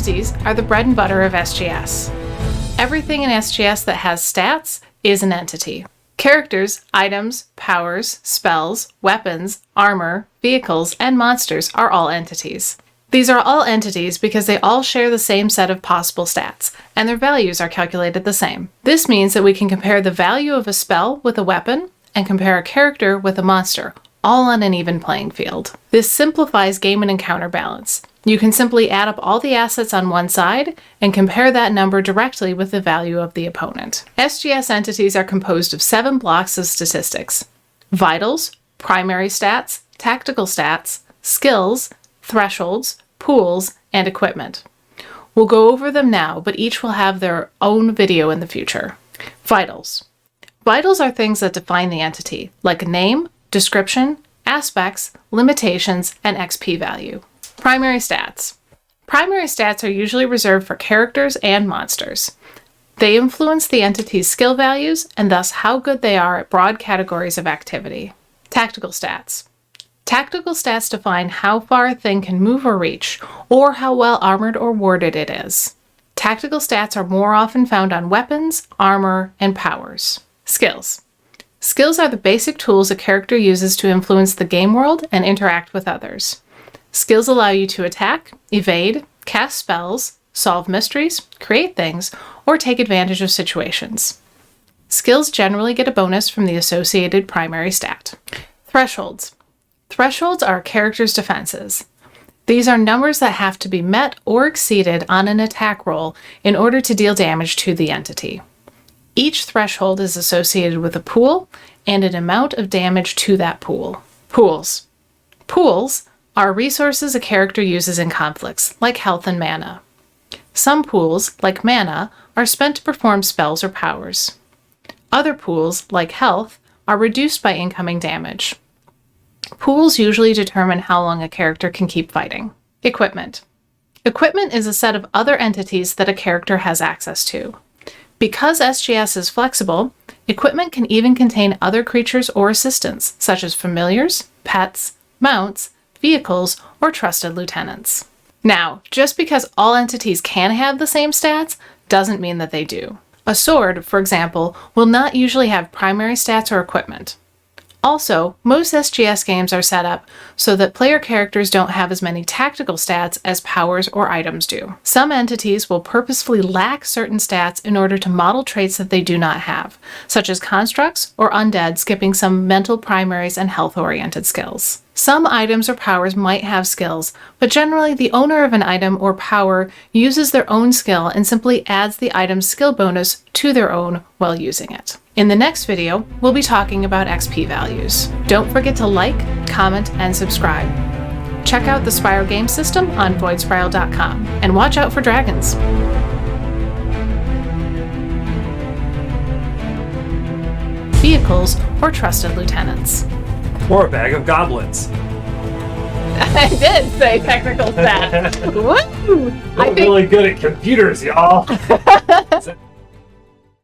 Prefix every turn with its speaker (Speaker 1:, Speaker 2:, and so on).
Speaker 1: Entities are the bread and butter of SGS. Everything in SGS that has stats is an entity. Characters, items, powers, spells, weapons, armor, vehicles, and monsters are all entities. These are all entities because they all share the same set of possible stats, and their values are calculated the same. This means that we can compare the value of a spell with a weapon and compare a character with a monster, all on an even playing field. This simplifies game and encounter balance. You can simply add up all the assets on one side and compare that number directly with the value of the opponent. SGS entities are composed of 7 blocks of statistics: vitals, primary stats, tactical stats, skills, thresholds, pools, and equipment. We'll go over them now, but each will have their own video in the future. Vitals. Vitals are things that define the entity, like a name, description, aspects, limitations, and XP value. Primary stats. Primary stats are usually reserved for characters and monsters. They influence the entity's skill values and thus how good they are at broad categories of activity. Tactical stats. Tactical stats define how far a thing can move or reach, or how well armored or warded it is. Tactical stats are more often found on weapons, armor, and powers. Skills. Skills are the basic tools a character uses to influence the game world and interact with others. Skills allow you to attack, evade, cast spells, solve mysteries, create things, or take advantage of situations. Skills generally get a bonus from the associated primary stat. Thresholds. Thresholds are a character's defenses. These are numbers that have to be met or exceeded on an attack roll in order to deal damage to the entity. Each threshold is associated with a pool and an amount of damage to that pool. Pools. Pools are resources a character uses in conflicts, like health and mana. Some pools, like mana, are spent to perform spells or powers. Other pools, like health, are reduced by incoming damage. Pools usually determine how long a character can keep fighting. Equipment. Equipment is a set of other entities that a character has access to. Because SGS is flexible, equipment can even contain other creatures or assistants, such as familiars, pets, mounts, vehicles, or trusted lieutenants. Now, just because all entities can have the same stats doesn't mean that they do. A sword, for example, will not usually have primary stats or equipment. Also, most SGS games are set up so that player characters don't have as many tactical stats as powers or items do. Some entities will purposefully lack certain stats in order to model traits that they do not have, such as constructs or undead skipping some mental primaries and health-oriented skills. Some items or powers might have skills, but generally the owner of an item or power uses their own skill and simply adds the item's skill bonus to their own while using it. In the next video, we'll be talking about XP values. Don't forget to like, comment, and subscribe. Check out the Spyro game system on voidspiral.com, and watch out for dragons. Vehicles or trusted lieutenants.
Speaker 2: Or a bag of goblins.
Speaker 1: I did say technical stats. Woo!
Speaker 2: I'm really good at computers, y'all.